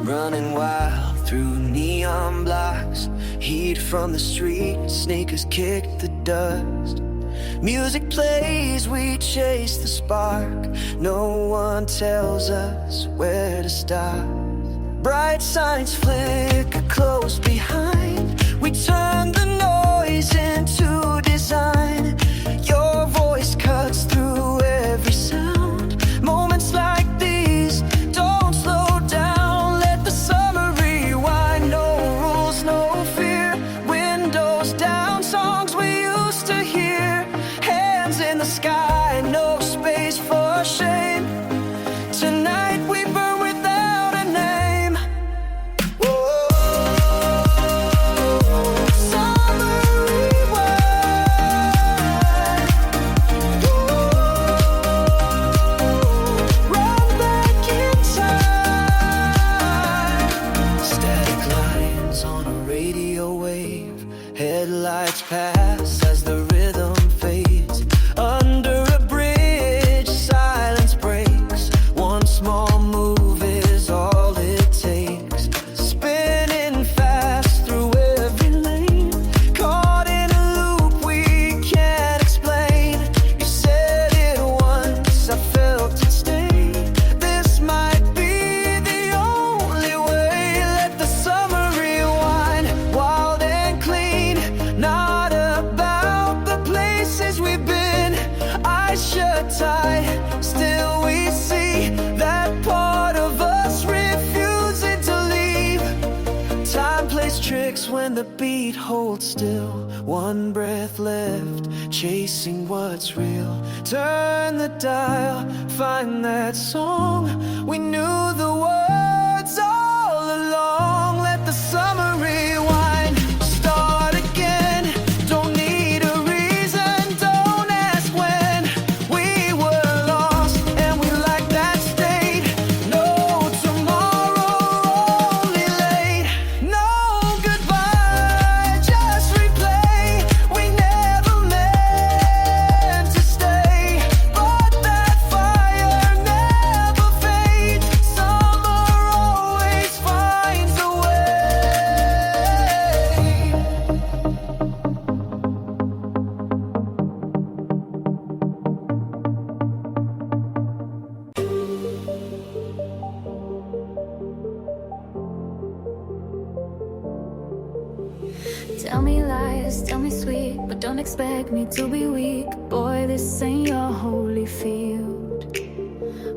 running wild through neon blocks. Heat from the street, sneakers kick the dust. Music plays, we chase the spark. No one tells us where to stop. Bright signs flicker close behind. We turn the noise into design. Your voice cuts through every sound. Moments like these don't slow down. Let the summer rewind. No rules, no fear. Windows down, songs we used to hear. Hands in the sky, no space for shame. Tonight we burn without a name. Whoa. Summer rewind. Whoa. Run back in time. Static lines on a radio wave. Headlights pass as the rhythm fades. Under a bridge, silence breaks. One small move is all it takes. Spinning fast through every lane. Caught in a loop we can't explain. You said it once, I felt it stay. This might be the only way. Let the summer rewind, wild and clean. Not about the places we've been. Eyes shut tight, still we see that part of us refusing to leave. Time plays tricks when the beat holds still. One breath left, chasing what's real. Turn the dial, find that song. We knew the words all along. Let the summer rewind, start again. Don't need a reason, don't ask when. We were lost and we like that state. No tomorrow, only late. No goodbye, just replay. We never meant to stay, but that fire never fades. Summer always finds a way. Tell me lies, tell me sweet, but don't expect me to be weak. Boy, this ain't your holy field.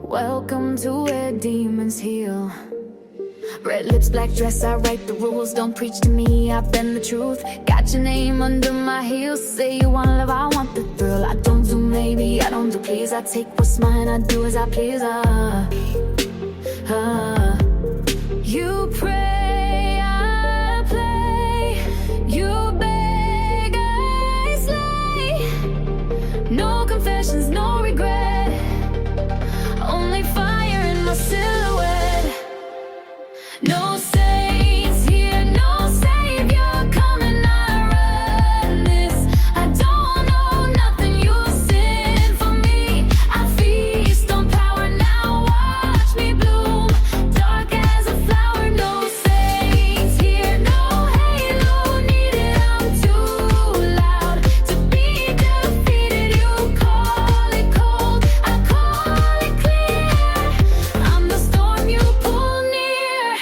Welcome to where demons heal. Red lips, black dress, I write the rules. Don't preach to me, I bend the truth. Got your name under my heels. Say you want love, I want the thrill. I don't do maybe, I don't do please. I take what's mine, I do as I please. You pray, I play. You beg, I slay. No confessions, no regret. Only fire in my silhouette. No saints here, no savior coming, I run this. I don't know nothing you sent for me. I feast on power, now watch me bloom. Dark as a flower, no saints here, no halo needed. I'm too loud to be defeated. You call it cold, I call it clear. I'm the storm you pull near.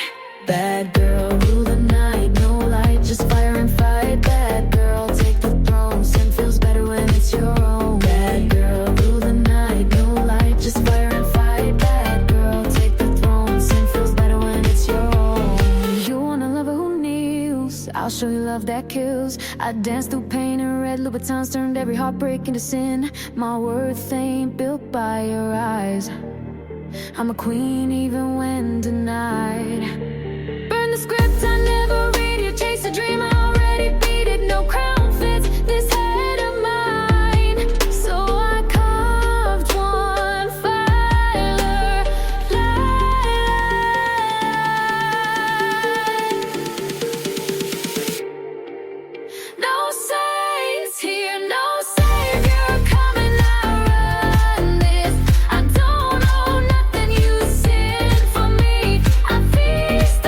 Bad girl, rule the night, no light, just fire and fight. Bad girl, take the throne, sin feels better when it's your own. Bad girl, rule the night, no light, just fire and fight. Bad girl, take the throne, sin feels better when it's your own. You want a lover who kneels, I'll show you love that kills. I danced through pain and red Louboutins, turned every heartbreak into sin. My worth ain't built by your eyes. I'm a queen even when denied. Burn the script, I never read it. Chase a dream, I already beat it. No crown fits this head of mine. So I carved one fire line. No saints here, no savior coming, I run this. I don't know nothing you sent for me. I feast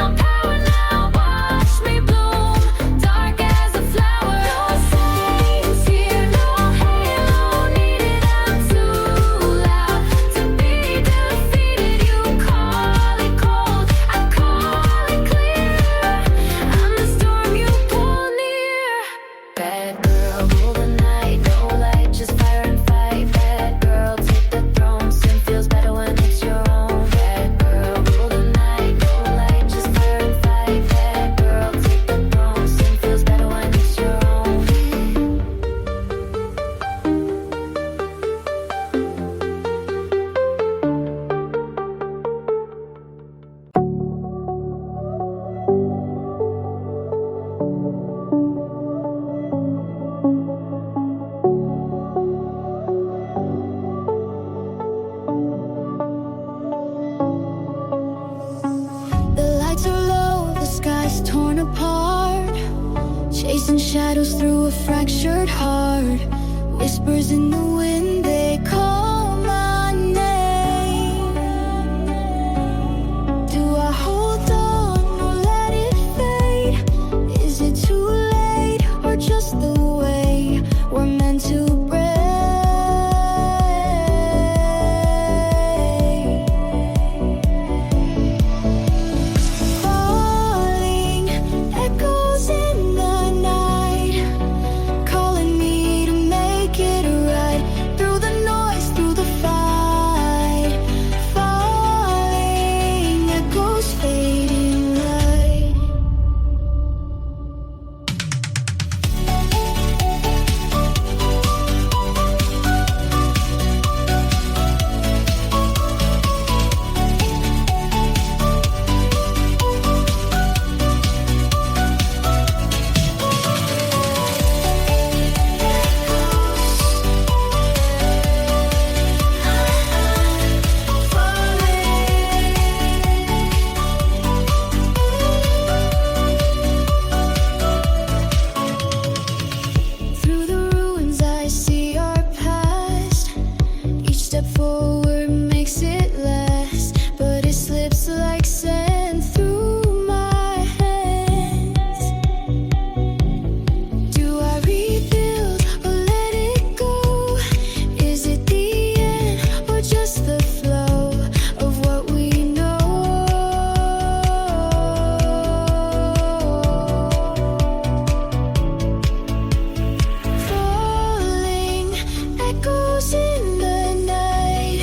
angels through a fractured heart. Whispers in the wind, they call my name. Do I hold on or let it fade? Is it too late or just the way we're meant to break? Falling echoes in the night, calling me to make it right. Through the noise, through the fight. Falling echoes, fading light. Through the ruins I see our past. Each step forward makes it last, but it slips like sand through my hands. Do I rebuild or let it go? Is it the end or just the flow of what we know? Falling echoes in the night,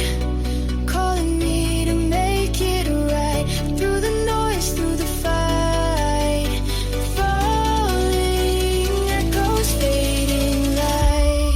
calling me to make it right. Through the noise, through the fight. Falling echoes, fading light.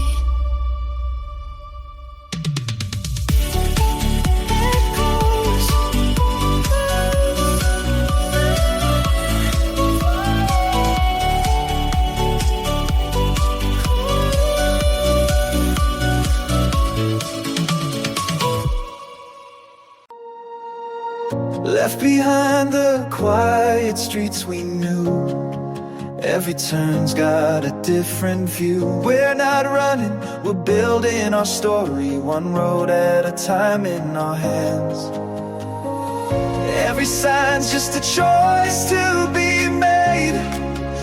Left behind the quiet streets we knew. Every turn's got a different view. We're not running, we're building our story, one road at a time in our hands. Every sign's just a choice to be made.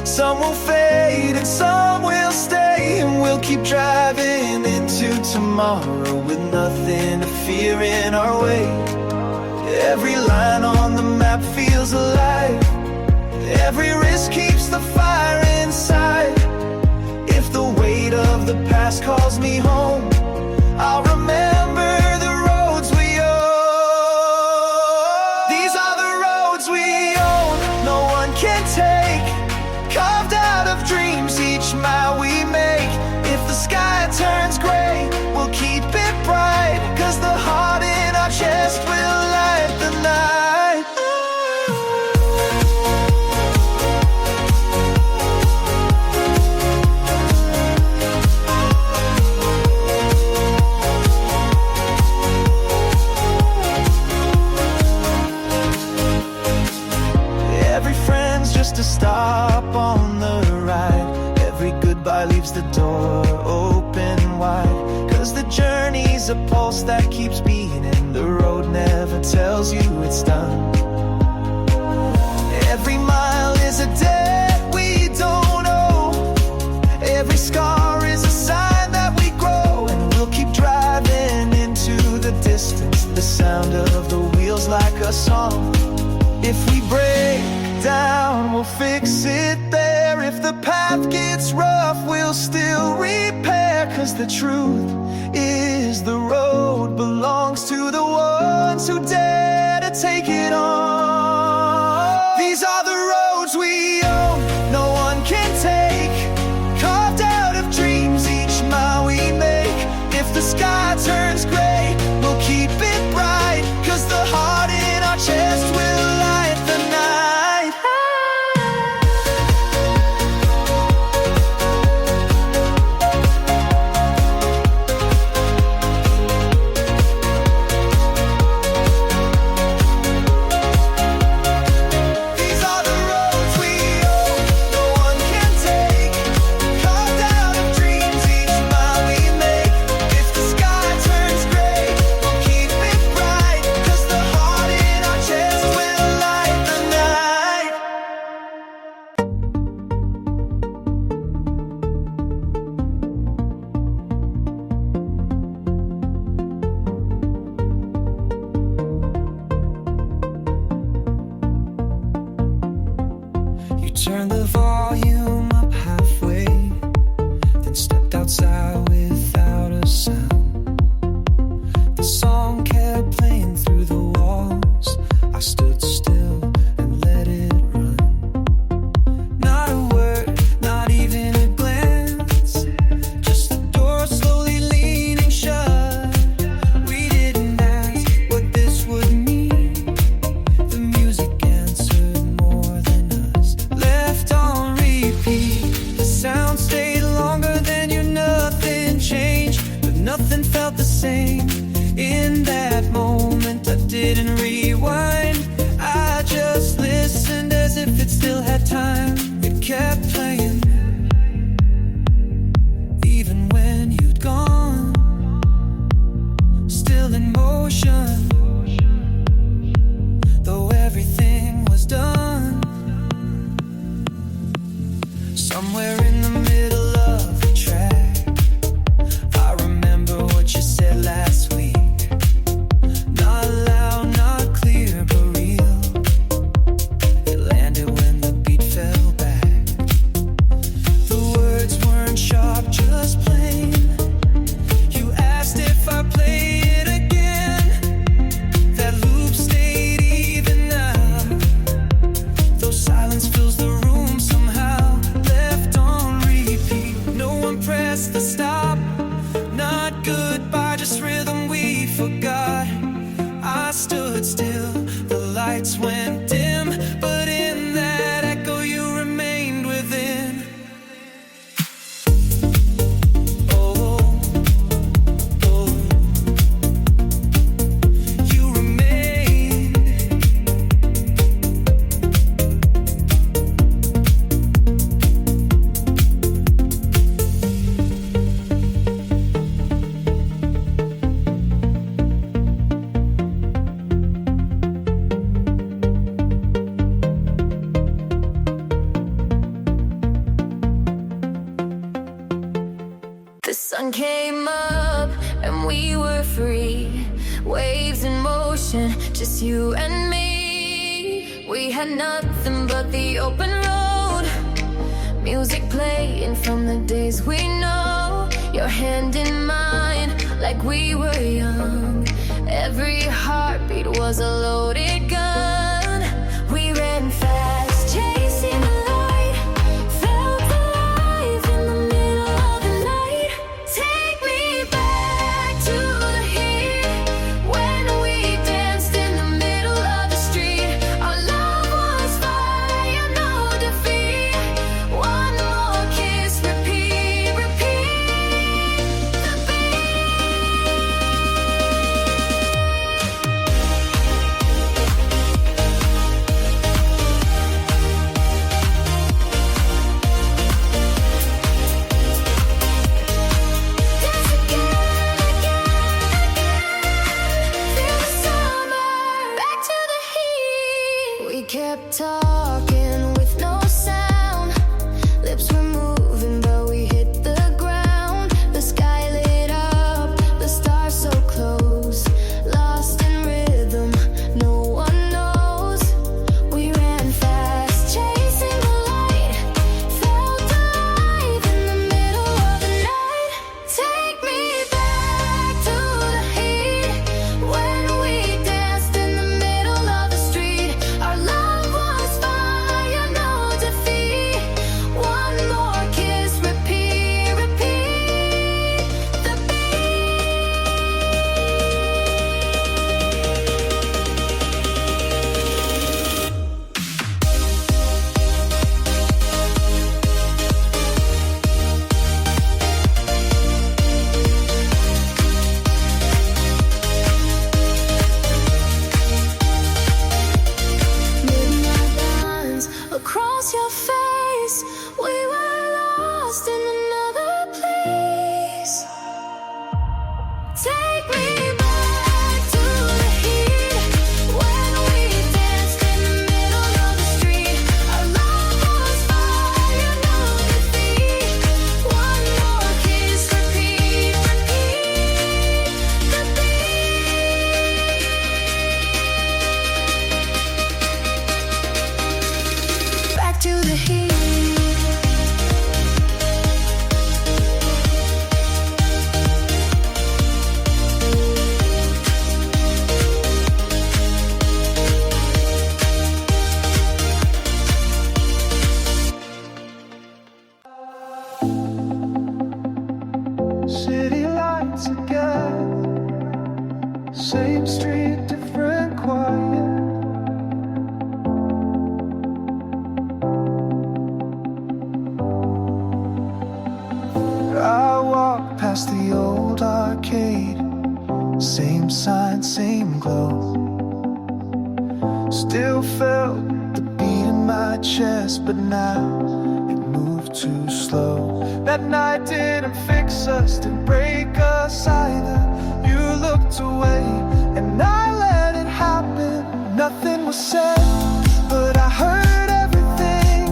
Some will fade and some will stay, and we'll keep driving into tomorrow with nothing to fear in our way. Every line on the map feels alive. Every risk keeps the fire inside. If the weight of the past calls me home, I'll remember the roads we own. These are the roads we own, no one can take. Carved out of dreams, each mile we make. If the sky turns gray, we'll keep it bright, 'cause the heart in our chest will light the night. Every friend's just a stop on the ride. Every goodbye leaves the door open wide, 'cause the journey's a pulse that keeps beating. The road never tells you it's done. Every mile is a debt we don't owe. Every scar is a sign that we grow, and we'll keep driving into the distance. The sound of the wheels like a song. If we break down, we'll fix it there. If the path gets rough, we'll still repair, 'cause the truth is the road belongs to the ones who dare to take it on. These are the roads we own, no one can take. Carved out of dreams, each mile we make. If the sky turns gray, we'll keep it bright, 'cause the heart in our chest will light the night. Nothing felt the same in that moment. I didn't rewind, I just listened as if it still had time. It kept playing, even when you'd gone, still in motion, though everything was done. Somewhere in the middle of the track, I remember what you said last week. Not loud, not clear, but real. It landed when the beat fell back. The words weren't sharp, just plain. You asked if I play it again. That loop stayed even now, though silence fills the room somehow. Left on repeat, no one pressed the stop. Not goodbye, just rhythm we forgot. I stood still, the lights went dim, but in that echo you remained within. Oh, oh, you remained. The sun came up and we were free. Waves in motion, just you and me. We had nothing but the open road. Music playing from the days we know. Your hand in mine, like we were young. Every heartbeat was a loaded gun. We ran fast, chasing the light. Felt alive in the middle of the night. Take me back to the heat when we danced in the middle of the street. Our love was fire, no defeat. One more kiss, repeat, repeat. The dance again, feel the summer, back to the heat. We kept talking with no sound. Lips were moving, but we hit the ground. The sky lit up, the stars so close. Lost in rhythm, no one knows. We ran fast, chasing the light. Felt alive in the middle of the night. Take me back to the heat when we danced in the middle of the street. Our love was fire, no defeat. One more kiss, repeat, repeat. The midnight lines across your face. We were lost in another place. Take me back to the heat when we danced in the middle of the street. Our love was fire, no defeat. One more kiss, repeat, repeat. The beat. Back to the heat. City lights again, same street, different quiet. I walk past the old arcade. Same sign, same glow. Still felt the beat in my chest, but now it moved too slow. That night didn't fix us, didn't break us either. You looked away and I let it happen. Nothing was said, but I heard everything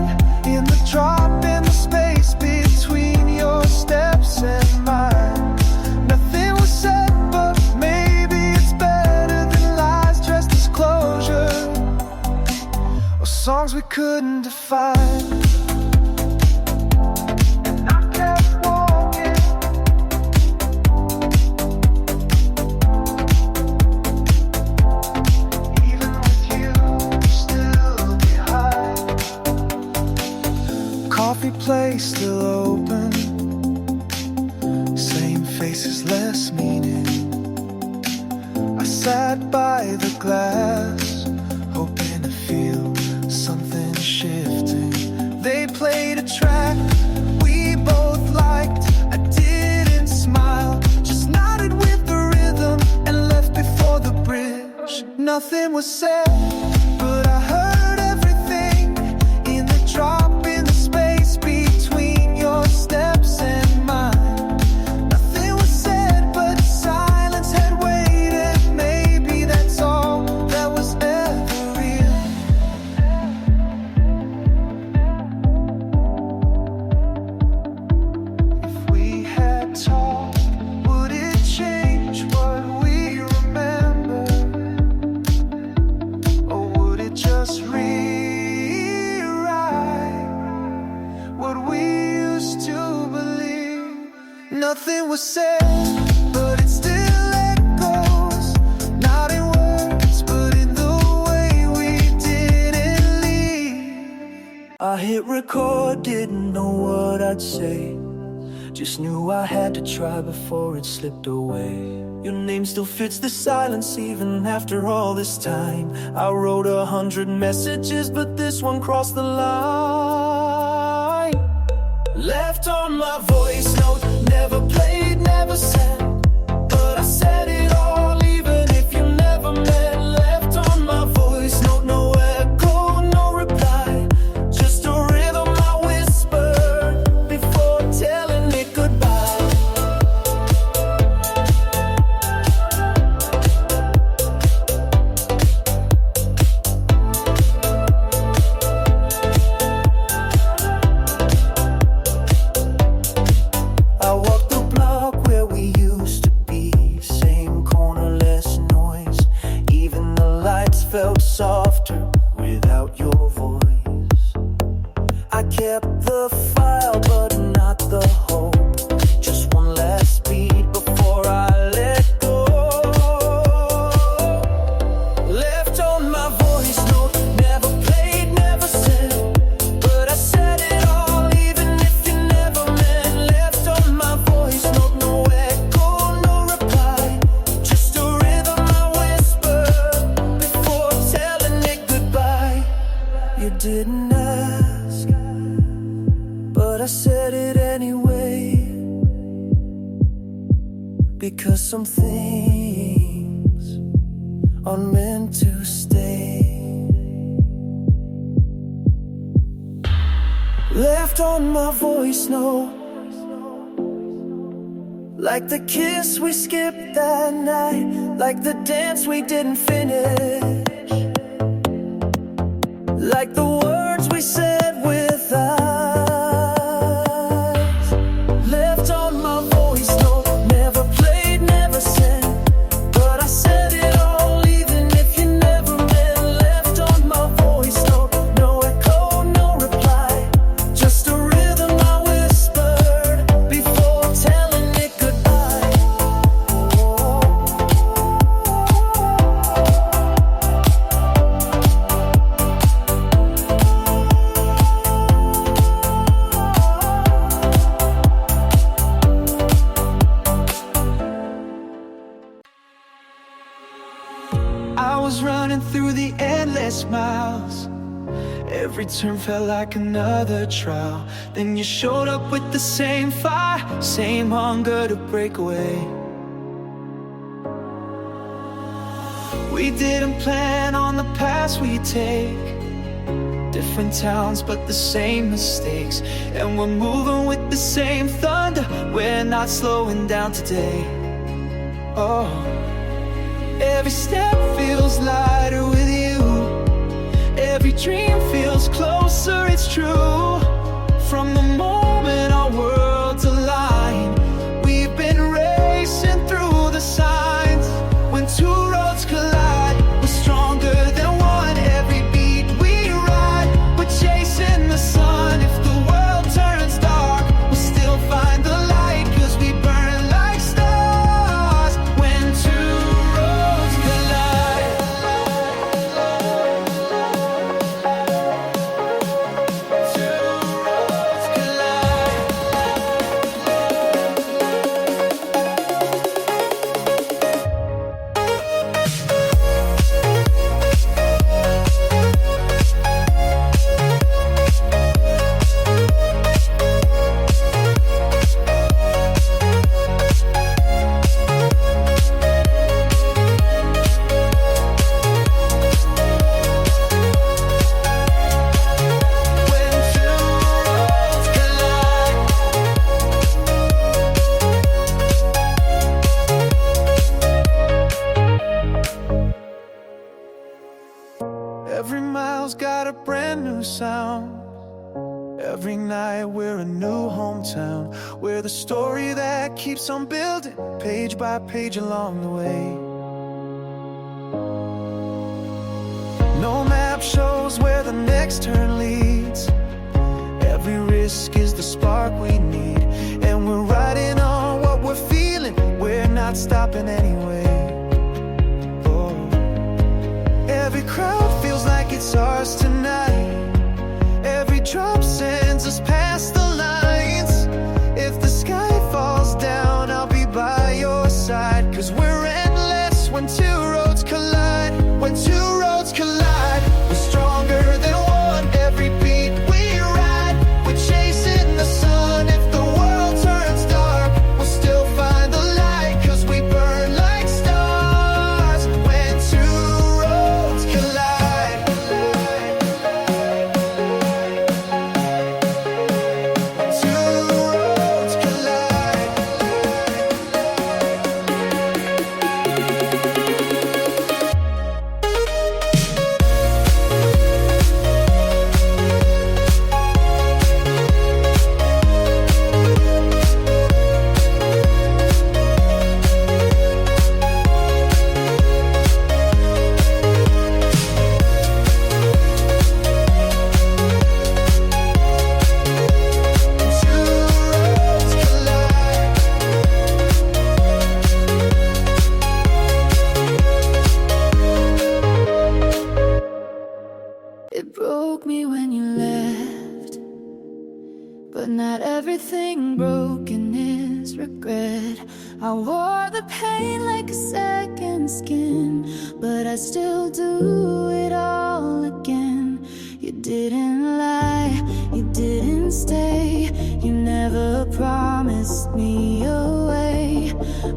in the drop in the space between your steps and mine. Nothing was said, but maybe it's better than lies dressed as closure, or songs we couldn't define. And I kept walking, even with you still behind. Coffee place still open, same faces, less meaning. I sat by the glass, hoping to feel something shifting. They played a track we both liked. I didn't smile, just nodded with the rhythm and left before the bridge. Nothing was said, but I heard everything in the drop in the space between your steps and mine. Nothing was said, but silence had waited. Maybe that's all that was ever real. If we had talked, would it change what we remember? Or would it just rewrite what we used to believe? Nothing was said, but it still echoes, not in words, but in the way we didn't leave. I hit record, didn't know what I'd say. Just knew I had to try before it slipped away. Your name still fits the silence even after all this time. I wrote 100 messages, but this one crossed the line. Left on my voice note, never played, never sent, but I said it all even if you never meant. Left on my voice note, no echo, no reply, just a rhythm I whispered before telling it goodbye. I walked the block where we used to be, same corner, less noise. Even the lights felt softer without your voice. I kept the file, but not the hope. Just one last beat before I let go. Left on my voice note, never played, never sent, but I said it all even if you never meant. Left on my voice note, no echo, no reply, just a rhythm I whispered before telling it goodbye. You didn't ask, but I said it anyway, because some things are meant to stay. Left on my voice note, like the kiss we skipped that night, like the dance we didn't finish, like the words we said with eyes. Left on my voice note, never played, never sent, but I said it all even if you never meant. Left on my voice note, no echo, no reply, just a rhythm I whispered before telling it goodbye. I was running through the endless miles. Every turn felt like another trial. Then you showed up with the same fire, same hunger to break away. We didn't plan on the paths we take, different towns but the same mistakes. And we're moving with the same thunder, we're not slowing down today. Oh, every step feels lighter with you, every dream feels closer, it's true. From the moment our worlds align, we've been racing through the signs. When two roads collide, we're stronger than one. Every beat we ride, we're chasing the sun. If the world turns dark, we'll still find the light, 'cause we burn like stars when two roads collide. Two roads collide. When two roads collide. Every mile's got a brand new sound. Every night we're a new hometown. We're the story that keeps on building, page by page along the way. No map shows where the next turn leads. Every risk is the spark we need, and we're riding on what we're feeling. We're not stopping anyway. Oh. Every crowd feels like it's ours tonight. Every drop sends us past the lines. If the sky falls down, I'll be by your side, 'cause we're endless when two roads collide. When two roads collide, we're stronger than one. Every beat we ride, we're chasing the sun. If the world turns dark, we'll still find the light, 'cause we burn like stars when two roads collide. When two roads collide. Two roads collide. It broke me when you left, but not everything broken is regret. I wore the pain like a second skin, but I still do it all again. You didn't lie, you didn't stay, you never promised me a way,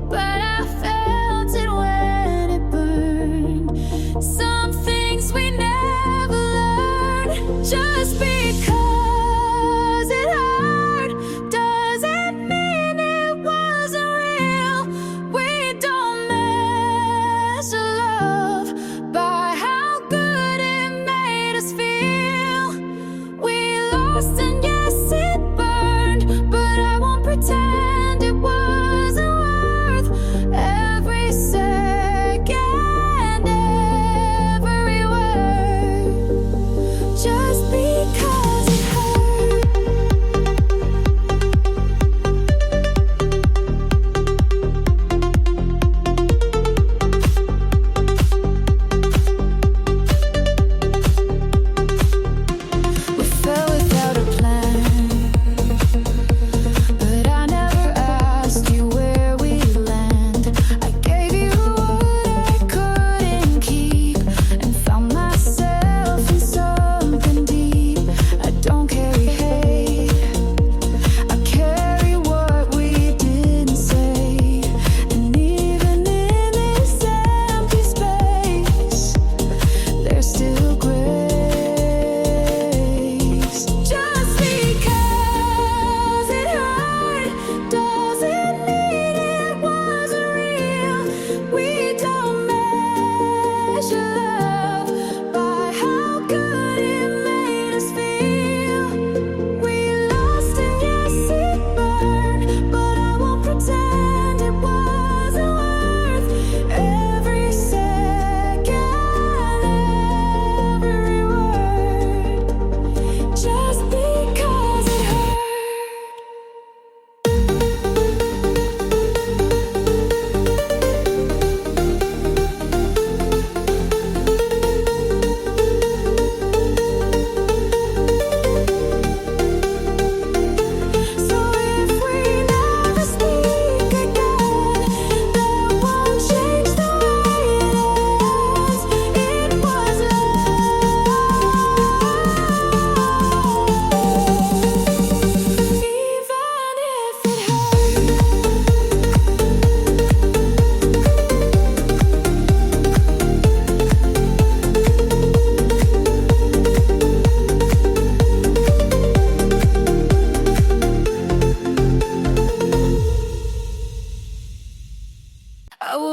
but I felt it when it burned. Some things we never learn. Just because it hurt doesn't mean it wasn't real. We don't measure love by how good it made us feel. We lost and yes it burned, but I won't pretend it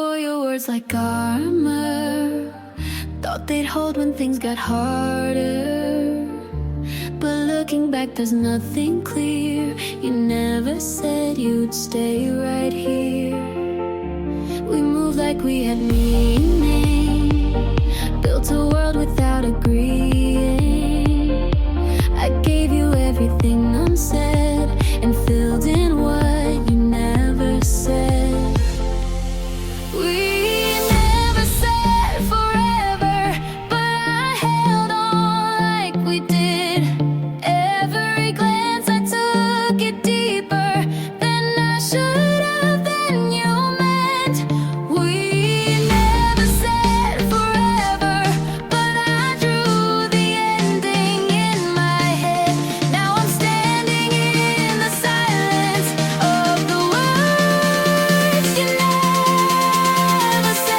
for your words like armor. Thought they'd hold when things got harder. But looking back, there's nothing clear. You never said you'd stay right here. We moved like we had meaning, built a world without agreeing. I gave you everything unsaid and filled in what you never said. We never said forever, but I held on like we did. Every glance I took it deeper than I should have, than you meant. We never said forever, but I drew the ending in my head. Now I'm standing in the silence of the words you never said.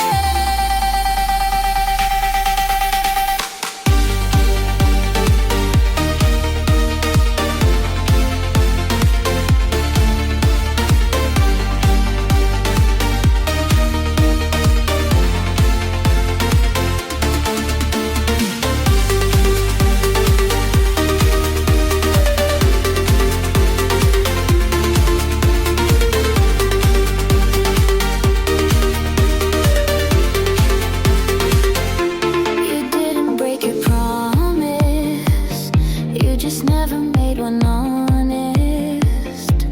You didn't break your promise, you just never made one honest.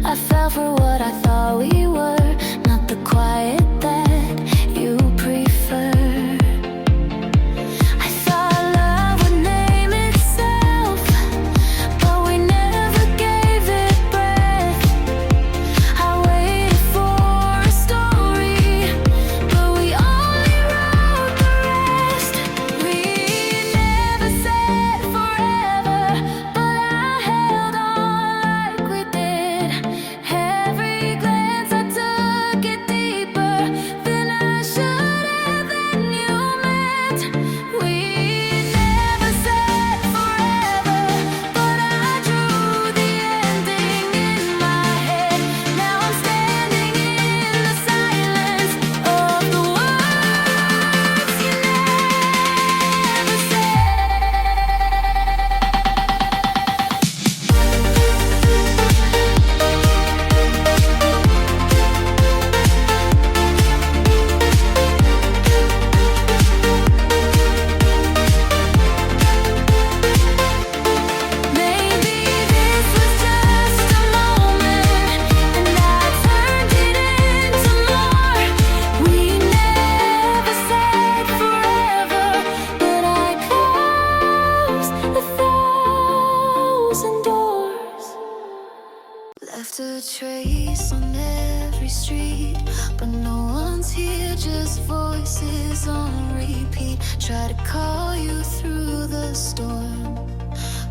I fell for what I thought we were, not the quiet that you prefer. I thought love would name itself, but we never gave it breath. I waited for a story, but we only wrote the rest. We never said forever, but I held on like we did. Every glance I took it deeper than I should have, than you meant. We never said forever, but I drew the ending in my head. Now I'm standing in the silence of the words you never Maybe this was just a moment, and I turned it into more. We never said forever, but I closed 1,000 doors. Left a trace on every street, but no one's here, just voices on repeat. Try to call you through the storm,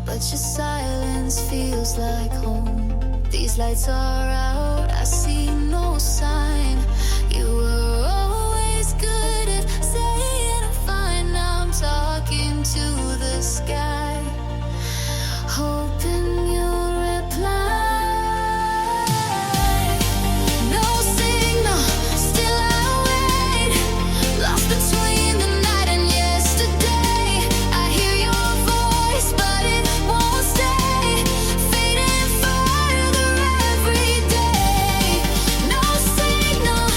but your silence feels like home. These lights are out, I see no sign. You were always good at saying I'm fine. Now I'm talking to the sky, hoping you'll reply. No signal, still I wait, lost between the night and yesterday. I hear your voice, but it won't stay, fading farther every day. No signal,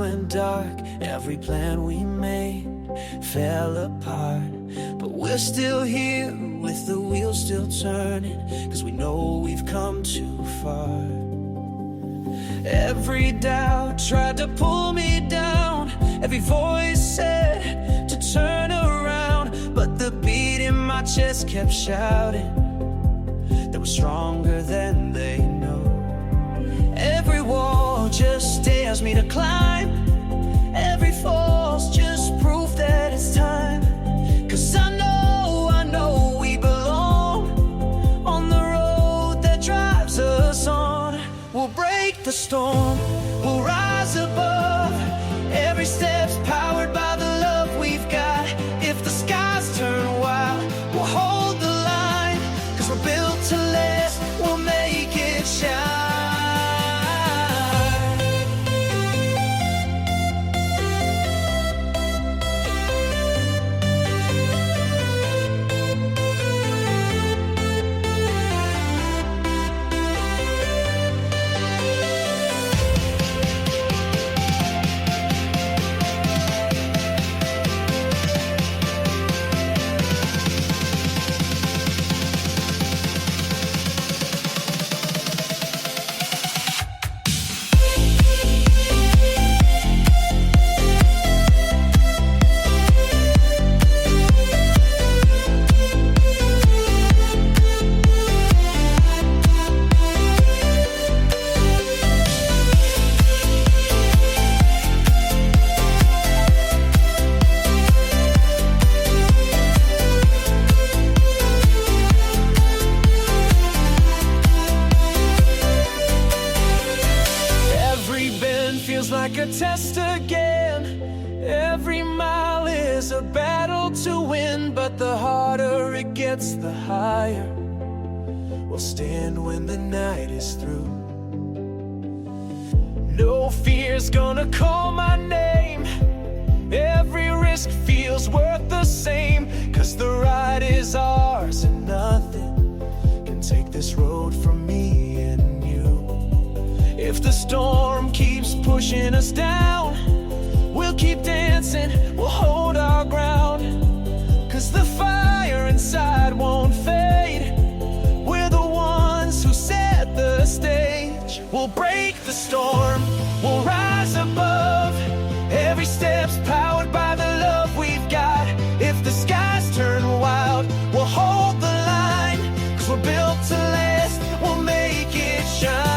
went dark, every plan we made fell apart. But we're still here with the wheels still turning, 'cause we know we've come too far. Every doubt tried to pull me down, every voice said to turn around, but the beat in my chest kept shouting that we're stronger than they know. Every wall just dares me to climb, every fall's just proof that it's time. 'Cause I know we belong on the road that drives us on. We'll break the storm, we'll rise above, every step's powered by the love we've got. If the skies turn wild, we'll hold the line, 'cause we're built to last, we'll make it shine. Like a test again, every mile is a battle to win, but the harder it gets, the higher we'll stand when the night is through. No fear's gonna call my name, every risk feels worth the same, 'cause the ride is ours and nothing can take this road from me and you. If the storm keeps pushing us down, we'll keep dancing, we'll hold our ground, 'cause the fire inside won't fade. We're the ones who set the stage. We'll break the storm, we'll rise above, every step's powered by the love we've got. If the skies turn wild, we'll hold the line, 'cause we're built to last, we'll make it shine.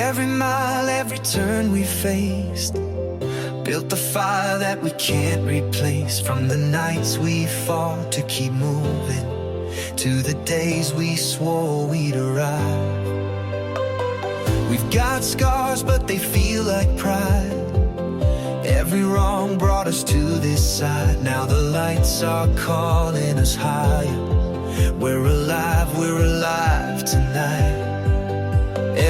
Every mile, every turn we faced, built the fire that we can't replace. From the nights we fought to keep moving, to the days we swore we'd arrive. We've got scars, but they feel like pride. Every wrong brought us to this side. Now the lights are calling us higher. We're alive tonight.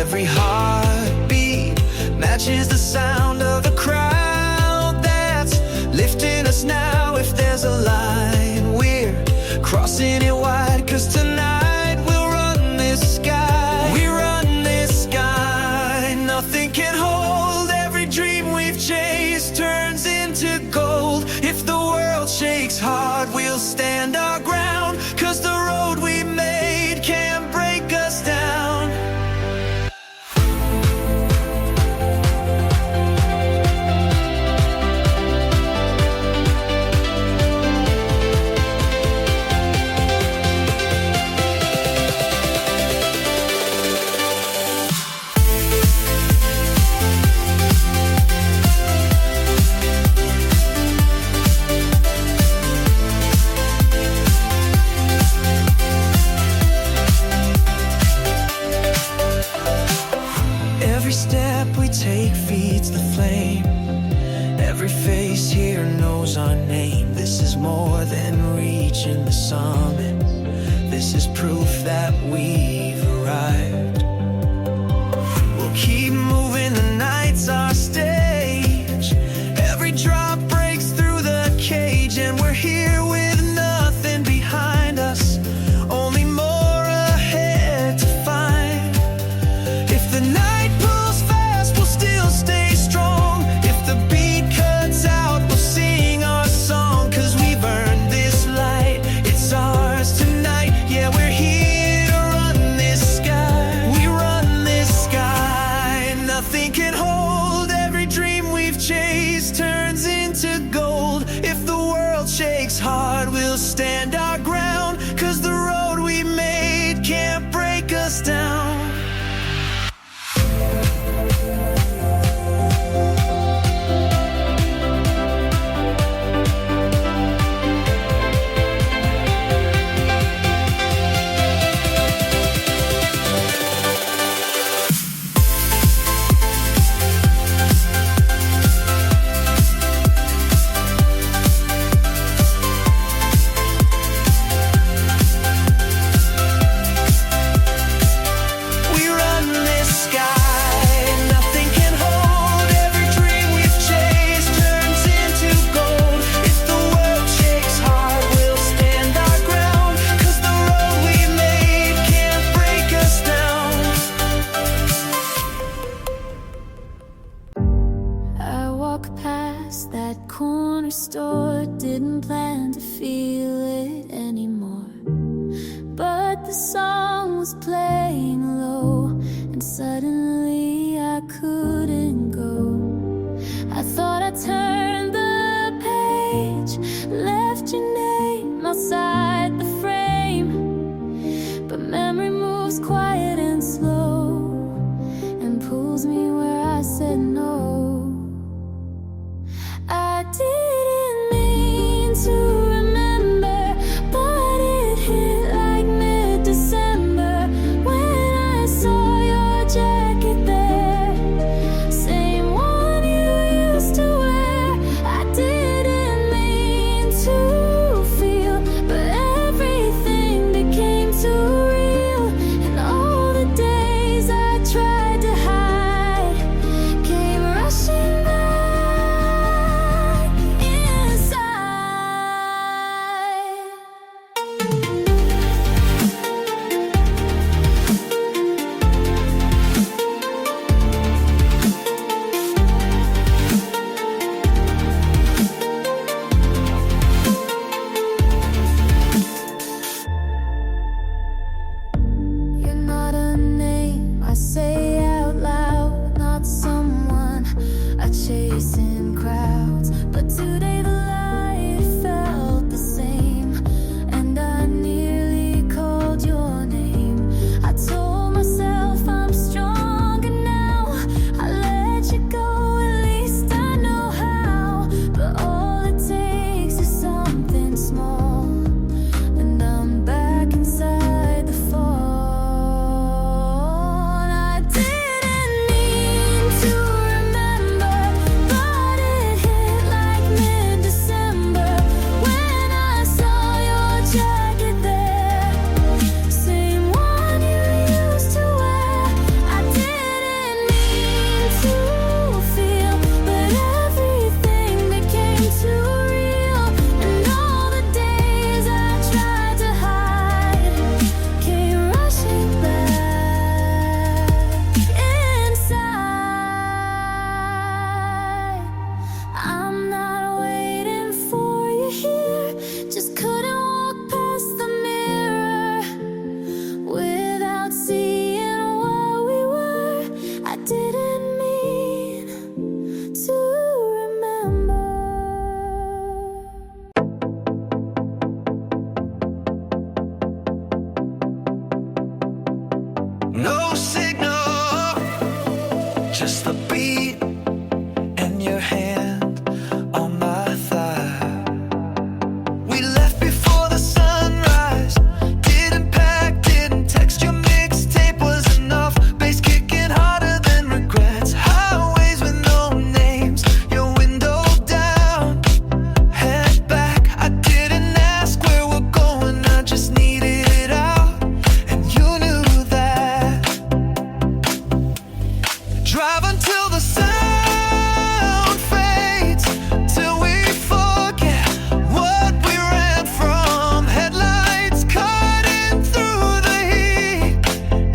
Every heartbeat matches the sound of the crowd that's lifting us now. If there's a line, we're crossing it wide, 'cause tonight we'll run this sky. We run this sky. Nothing can hold every dream we've chased turns into gold. If the world shakes hard, we'll stand our ground, 'cause the road we made can't break us down. the flame. Every face here knows our name. This is more than reaching the summit. This is proof that we've arrived. We'll keep moving, the night's our stage. Every drop breaks through the cage, and we're here with nothing behind us, only more ahead to find. If the night pulls fast, we'll still stay strong. If the beat cuts out, we'll sing our song. 'Cause we've earned this light, it's ours tonight. Yeah, we're here to run this sky. the sound fades, till we forget what we ran from. Headlights cutting through the heat,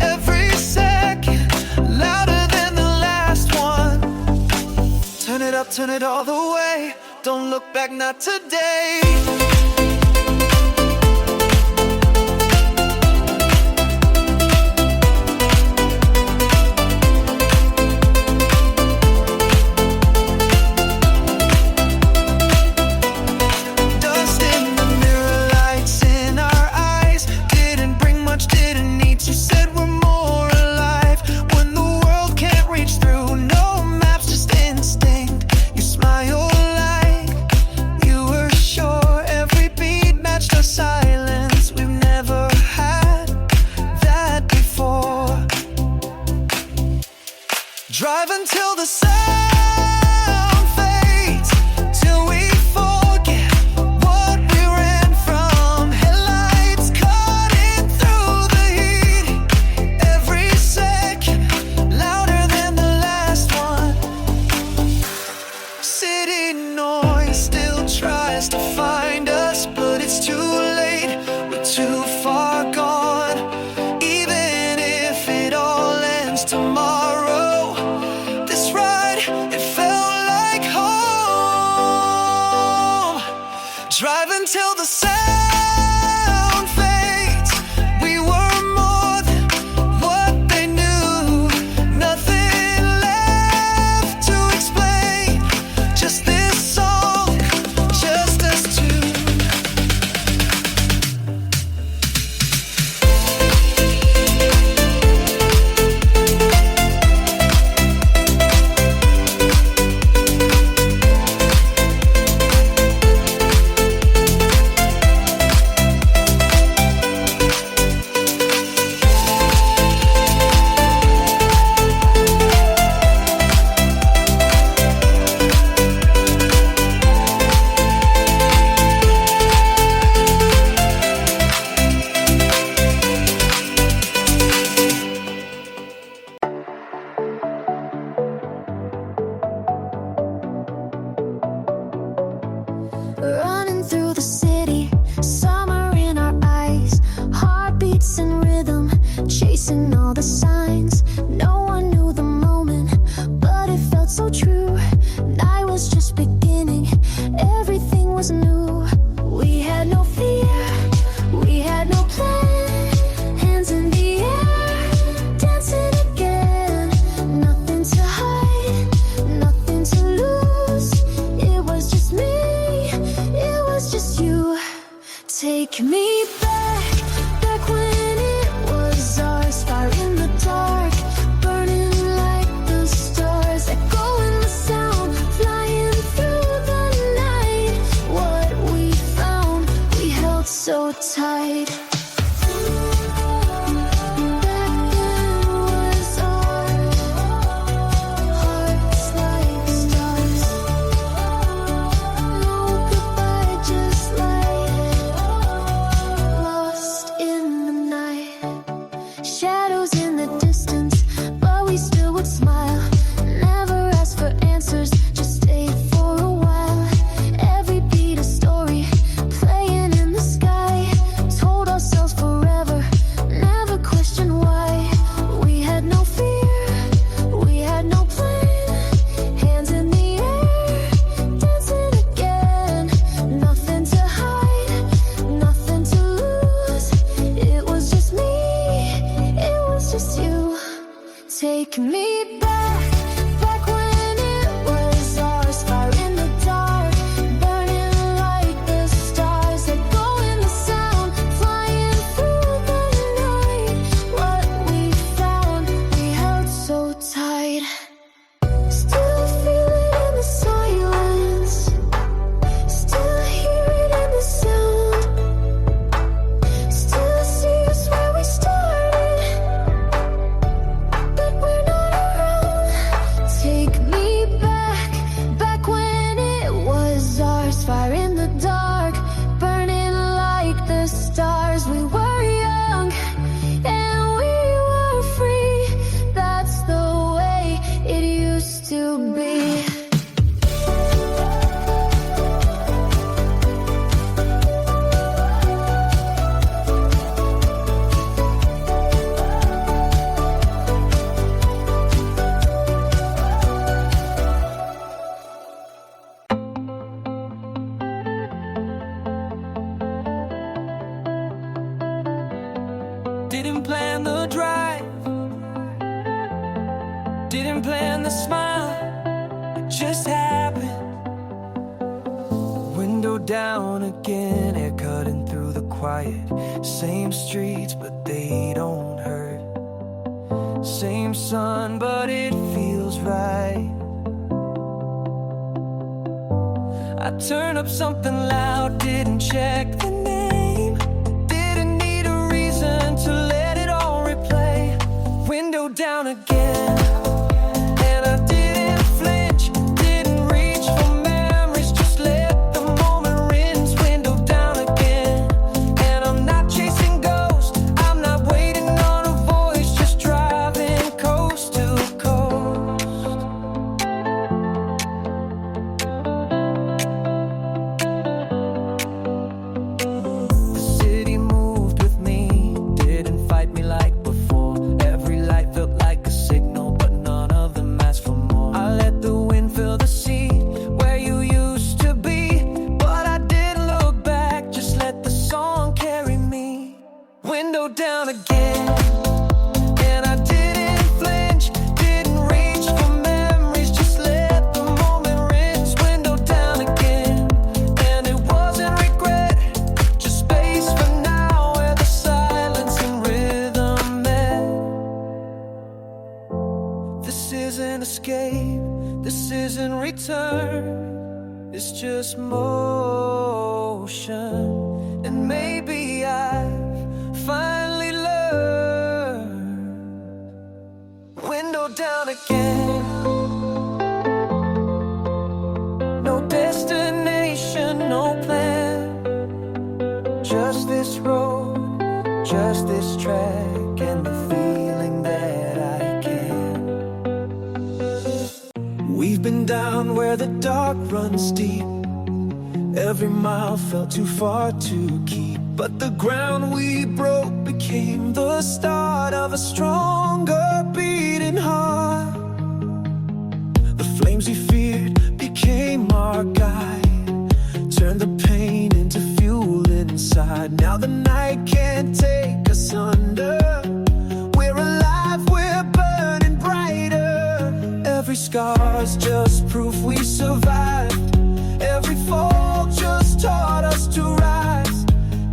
every second louder than the last one. Turn it up, turn it all the way, don't look back, not today. Drive until the sound fades, till we forget what we ran from. Headlights cutting through the heat, every second louder than the last one. City noise still tries to find us, but it's too late, we're too far gone. Even if it all ends tomorrow, drive until the sound fades. We were more than what they knew. Nothing left to explain. Just this song, just us two. Running through the city, summer in our eyes, heartbeats and rhythm, chasing all the signs. No one knew the moment, but it felt so true. Night was just beginning, everything was new. We had no fear, we had no plan. Hands in the air, dancing again. Nothing to hide, nothing to lose. It was just me, it was just you. Take me back, back when it was ours. Fire in the dark, burning like the stars. Echoing the sound, flying through the night. What we found, we held so tight. Back then was ours, hearts like stars. No goodbye, just light, lost in the night. Shadows in the distance, but we still would smile. Never asked for answers, just stayed for a while. Every beat a story, playing in the sky. Told ourselves forever, never questioned why. We had no fear, we had no plan. Hands in the air, dancing again. Nothing to hide, nothing to lose. It was just me, it was just you. Take me back, back when it was ours. Fire in the dark, burning like the stars. Echoing the sound, flying through the night. What we found, we held so tight. Still feel it in the silence, still hear it in the sound. Still see us where we started, but we're not around. Didn't plan the smile, it just happened. Window down again, air cutting through the quiet. Same streets, but they don't hurt. Same sun, but it feels right. I turn up something loud, didn't check the name. Didn't need a reason to let it all replay. Window down again, and I didn't flinch. Didn't reach for memories, just let the moment rinse. Window down again, and I'm not chasing ghosts. I'm not waiting on a voice, just driving coast to coast. The city moved with me, didn't fight me like before. Every light felt like a signal, but none of them asked for more. I let the wind fill the seat where you used to be, but I didn't look back, just let the song carry me. Window down again, and I didn't flinch. Didn't reach for memories, just let the moment rinse. Window down again, and it wasn't regret, just space for now, where the silence and rhythm met. This isn't escape, this isn't return. It's just motion, and maybe I've finally learned. Window down again, no destination, no plan. Just this road, just this track, and the feeling that I can. We've been down where the dark runs deep. Every mile felt too far to keep, but the ground we broke became the start of a stronger beating heart. The flames we feared became our guide, turned the pain into fuel inside. Now the night can't take us under. We're alive, we're burning brighter. Every scar's just proof we survived. Every fall just taught us to rise.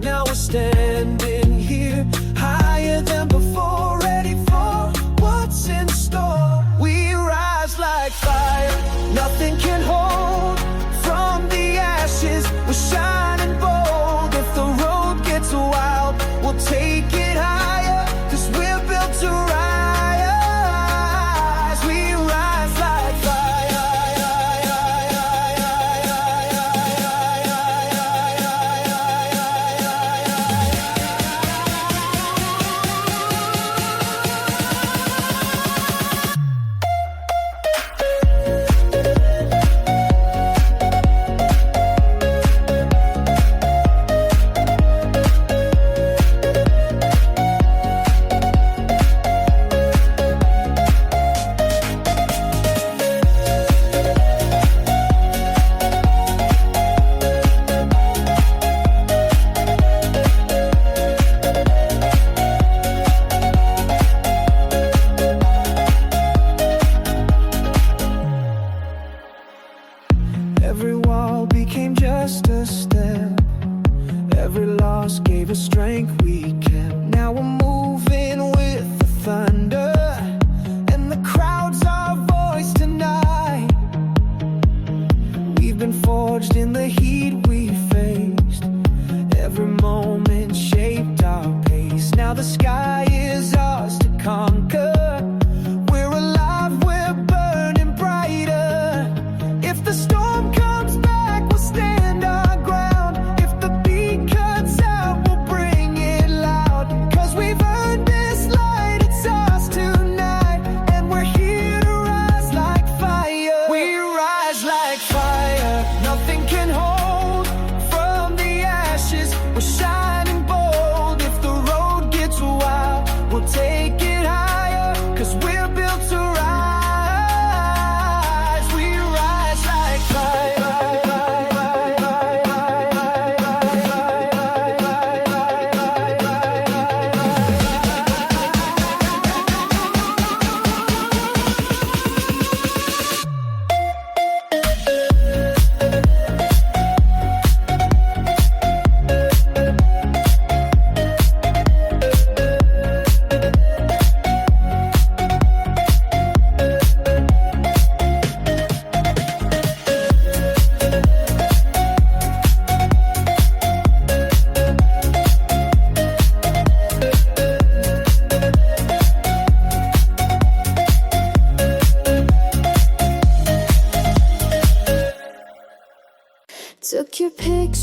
Now we're standing here, higher than before, ready for what's in store. We rise like fire, nothing can hold. From the ashes, we're shining bold. If the road gets wild, we'll take it higher, 'cause we're built to rise. We rise like fire.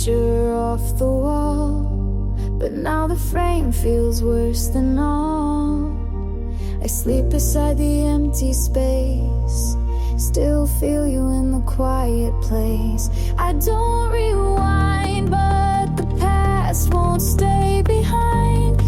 picture off the wall, but now the frame feels worse than all. I sleep beside the empty space, still feel you in the quiet place. I don't rewind, but the past won't stay behind.